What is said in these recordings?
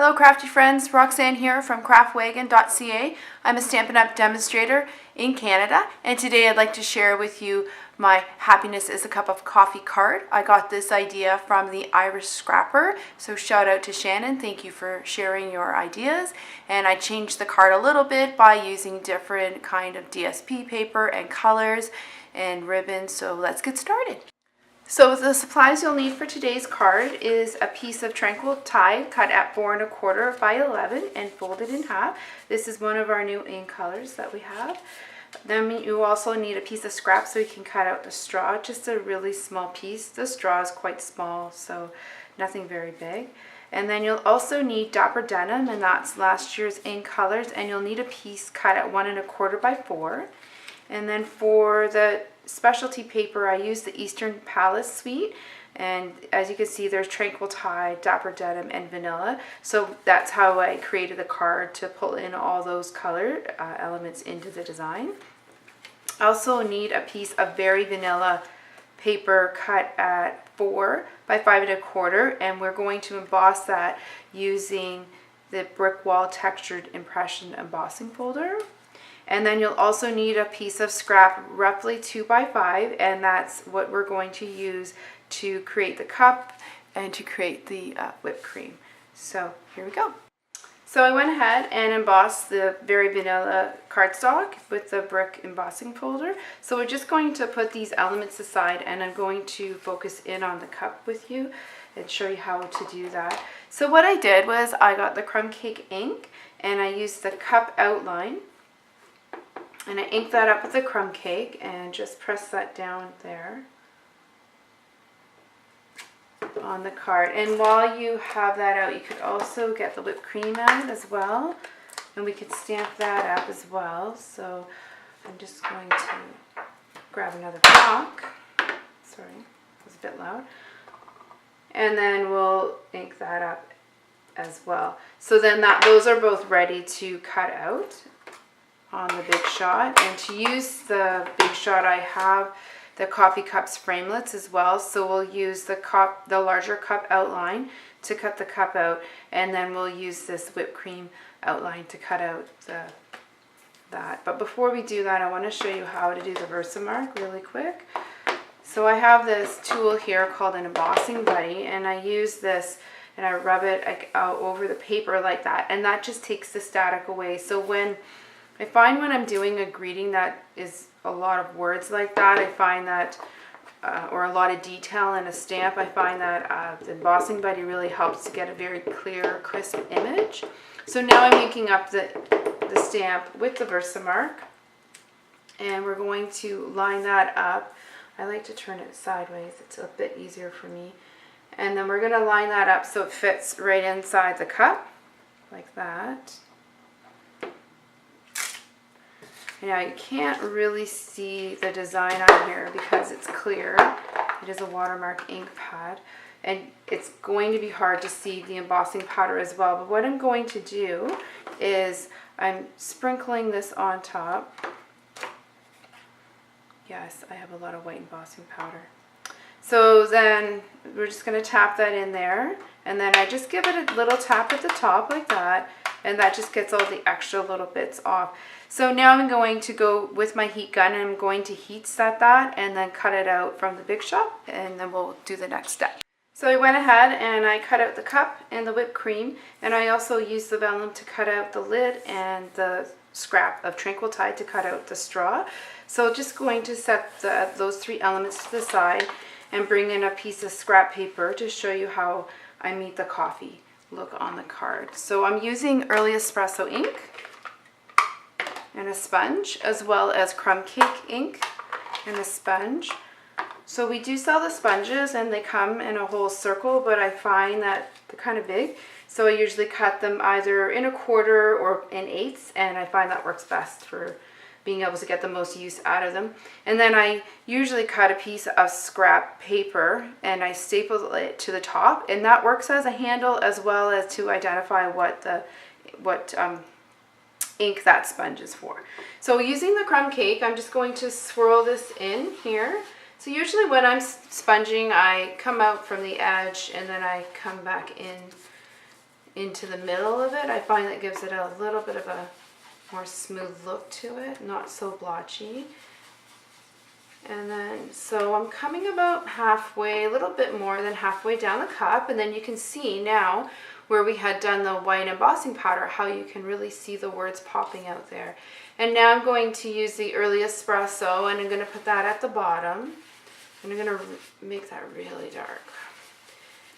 Hello crafty friends, Roxanne here from craftwagon.ca. I'm a Stampin' Up! Demonstrator in Canada, and today I'd like to share with you my Happiness is a Cup of Coffee card. I got this idea from the Irish Scrapper, so shout out to Shannon, thank you for sharing your ideas. And I changed the card a little bit by using different kind of DSP paper and colors and ribbons, so let's get started. So the supplies you'll need for today's card is a piece of Tranquil Tide cut at 4 1/4 by 11 and folded in half. This is one of our new ink colors that we have. Then you also need a piece of scrap so you can cut out the straw, just a really small piece. The straw is quite small, so nothing very big. And then you'll also need Dapper Denim, and that's last year's ink colors, and you'll need a piece cut at 1 1/4 by 4. And then for the specialty paper, I use the Eastern Palace suite, and as you can see there's Tranquil Tide, Dapper Denim, and Vanilla. So that's how I created the card, to pull in all those color elements into the design. I also need a piece of very vanilla paper cut at 4 by 5 1/4, and we're going to emboss that using the brick wall textured impression embossing folder. And then you'll also need a piece of scrap roughly 2 by 5, and that's what we're going to use to create the cup and to create the whipped cream. So here we go. So I went ahead and embossed the very vanilla cardstock with the brick embossing folder. So we're just going to put these elements aside, and I'm going to focus in on the cup with you and show you how to do that. So what I did was I got the Crumb cake ink, and I used the cup outline. And I inked that up with the crumb cake and just press that down there on the card. And while you have that out, you could also get the whipped cream out as well, and we could stamp that up as well. So I'm just going to grab another block. Sorry, it was a bit loud. And then we'll ink that up as well. So then those are both ready to cut out on the Big Shot. And to use the Big Shot, I have the coffee cups framelits as well, so we'll use the larger cup outline to cut the cup out, and then we'll use this whipped cream outline to cut out that. But before we do that, I want to show you how to do the Versamark really quick. So I have this tool here called an embossing buddy, and I use this and I rub it over the paper like that, and that just takes the static away. So I find when I'm doing a greeting that is a lot of words like that, I find that, or a lot of detail in a stamp, I find that the embossing buddy really helps to get a very clear, crisp image. So now I'm inking up the stamp with the Versamark, and we're going to line that up. I like to turn it sideways, it's a bit easier for me. And then we're going to line that up so it fits right inside the cup, like that. Now you can't really see the design on here because it's clear. It is a watermark ink pad, and it's going to be hard to see the embossing powder as well. But what I'm going to do is I'm sprinkling this on top. Yes, I have a lot of white embossing powder. So then we're just going to tap that in there, and then I just give it a little tap at the top like that, and that just gets all the extra little bits off. So now I'm going to go with my heat gun, and I'm going to heat set that and then cut it out from the Big Shot, and then we'll do the next step. So I went ahead and I cut out the cup and the whipped cream, and I also used the vellum to cut out the lid and the scrap of Tranquil Tide to cut out the straw. So just going to set those 3 elements to the side and bring in a piece of scrap paper to show you how I made the coffee look on the card. So I'm using early Espresso ink and a sponge, as well as Crumb cake ink and a sponge. So we do sell the sponges, and they come in a whole circle, but I find that they're kind of big, so I usually cut them either in 1/4 or in 1/8, and I find that works best for being able to get the most use out of them. And then I usually cut a piece of scrap paper and I staple it to the top, and that works as a handle as well as to identify what ink that sponge is for. So using the crumb cake, I'm just going to swirl this in here. So usually when I'm sponging, I come out from the edge and then I come back in into the middle of it. I find that gives it a little bit of a more smooth look to it, not so blotchy. And then, so I'm coming about halfway, a little bit more than halfway down the cup, and then you can see now where we had done the white embossing powder, how you can really see the words popping out there. And now I'm going to use the early espresso, and I'm going to put that at the bottom, and I'm going to make that really dark.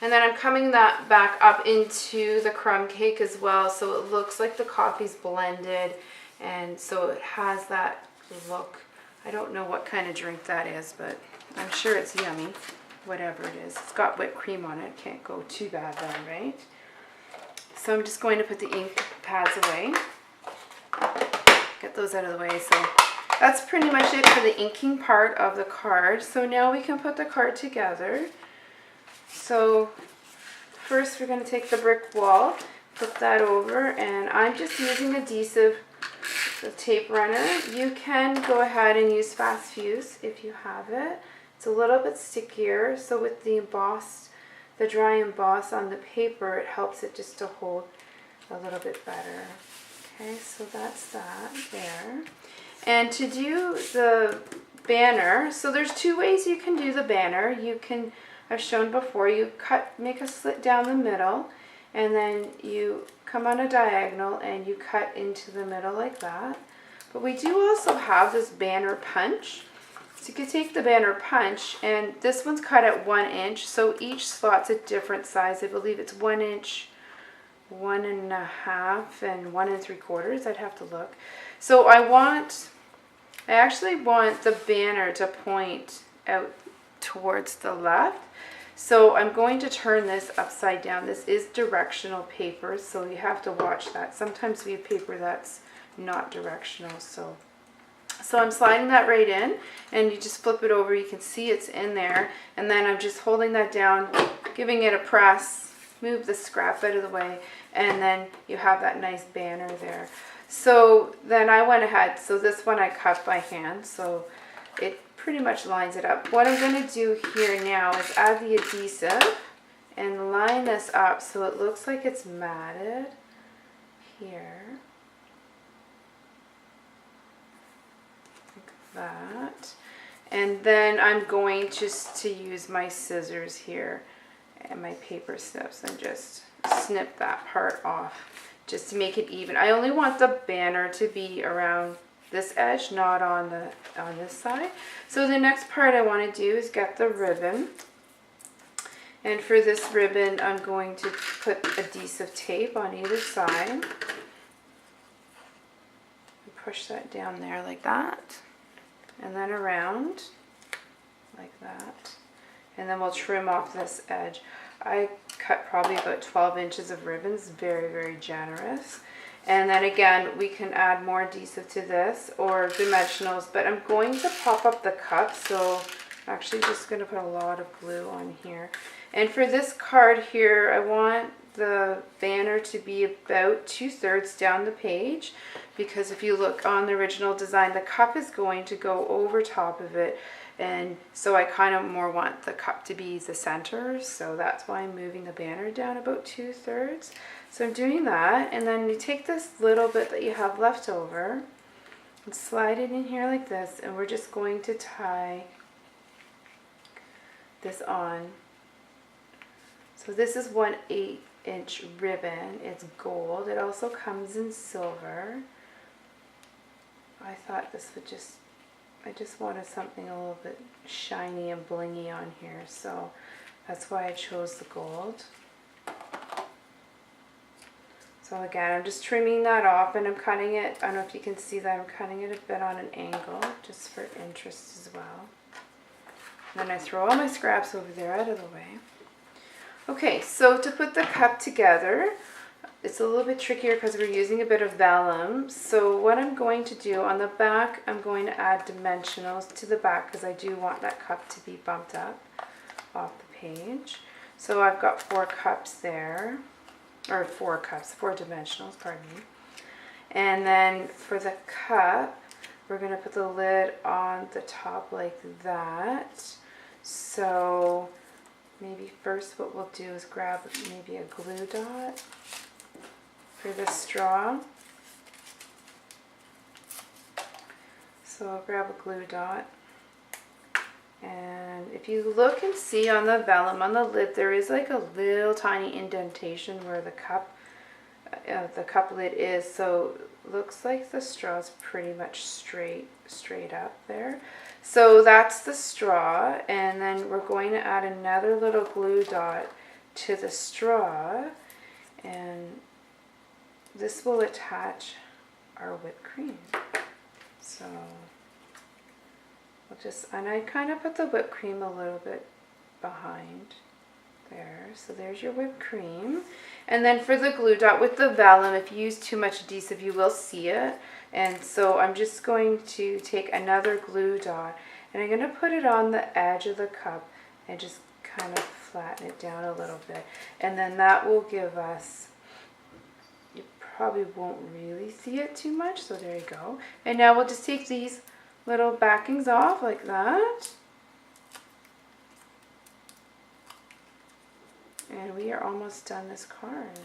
And then I'm coming that back up into the crumb cake as well, so it looks like the coffee's blended, and so it has that look. I don't know what kind of drink that is, but I'm sure it's yummy, whatever it is. It's got whipped cream on it. Can't go too bad then, right? So I'm just going to put the ink pads away. Get those out of the way. So that's pretty much it for the inking part of the card. So now we can put the card together. So first we're going to take the brick wall, put that over, and I'm just using adhesive, the tape runner. You can go ahead and use fast fuse if you have it. It's a little bit stickier, so with the embossed, the dry emboss on the paper, it helps it just to hold a little bit better. Okay, so that's that there. And to do the banner, so there's two ways you can do the banner. You can, I've shown before, you make a slit down the middle, and then you come on a diagonal and you cut into the middle like that. But we do also have this banner punch. So you can take the banner punch, and this one's cut at 1 inch, so each slot's a different size. I believe it's 1 inch, 1.5, and 1 3/4. I'd have to look. So I actually want the banner to point out towards the left. So I'm going to turn this upside down. This is directional paper, so you have to watch that. Sometimes we have paper that's not directional. So I'm sliding that right in, and you just flip it over. You can see it's in there, and then I'm just holding that down, giving it a press, move the scrap out of the way, and then you have that nice banner there. So then I went ahead, so this one I cut by hand, so it pretty much lines it up. What I'm going to do here now is add the adhesive and line this up so it looks like it's matted here, like that. And then I'm going just to use my scissors here and my paper snips and just snip that part off just to make it even. I only want the banner to be around this edge, not on this side. So the next part I want to do is get the ribbon, and for this ribbon I'm going to put adhesive tape on either side and push that down there like that, and then around like that, and then we'll trim off this edge. I cut probably about 12 inches of ribbons, very, very generous. And then again, we can add more adhesive to this or dimensionals, but I'm going to pop up the cup, so I'm actually just going to put a lot of glue on here. And for this card here, I want the banner to be about 2/3 down the page, because if you look on the original design, the cup is going to go over top of it, and so I kind of more want the cup to be the center, so that's why I'm moving the banner down about 2/3. So I'm doing that, and then you take this little bit that you have left over and slide it in here like this, and we're just going to tie this on. So this is 1/8 inch ribbon. It's gold. It also comes in silver. I thought this would I just wanted something a little bit shiny and blingy on here, so that's why I chose the gold. So again, I'm just trimming that off, and I'm cutting it, I don't know if you can see that, I'm cutting it a bit on an angle, just for interest as well. And then I throw all my scraps over there out of the way. Okay, so to put the cup together, it's a little bit trickier because we're using a bit of vellum. So what I'm going to do on the back, I'm going to add dimensionals to the back because I do want that cup to be bumped up off the page. So I've got 4 cups there, or 4 dimensionals, pardon me. And then for the cup, we're going to put the lid on the top like that. So maybe first what we'll do is grab maybe a glue dot for the straw. So I'll grab a glue dot. And if you look and see on the vellum, on the lid, there is like a little tiny indentation where the cup lid is. So it looks like the straw is pretty much straight up there. So that's the straw, and then we're going to add another little glue dot to the straw, and this will attach our whipped cream. So we'll just, and I kind of put the whipped cream a little bit behind there. So there's your whipped cream. And then for the glue dot with the vellum, if you use too much adhesive, you will see it. And so I'm just going to take another glue dot, and I'm going to put it on the edge of the cup and just kind of flatten it down a little bit. And then that will give us, you probably won't really see it too much, so there you go. And now we'll just take these little backings off like that. And we are almost done this card.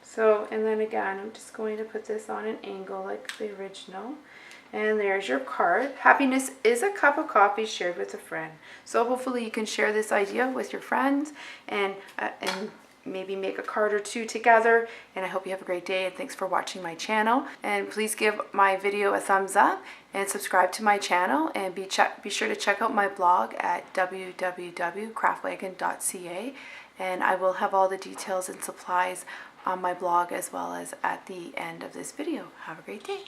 So, and then again, I'm just going to put this on an angle like the original. And there's your card. Happiness is a cup of coffee shared with a friend. So hopefully you can share this idea with your friends and maybe make a card or two together. And I hope you have a great day, and thanks for watching my channel. And please give my video a thumbs up and subscribe to my channel, and be sure to check out my blog at www.craftwagon.ca, and I will have all the details and supplies on my blog as well as at the end of this video. Have a great day.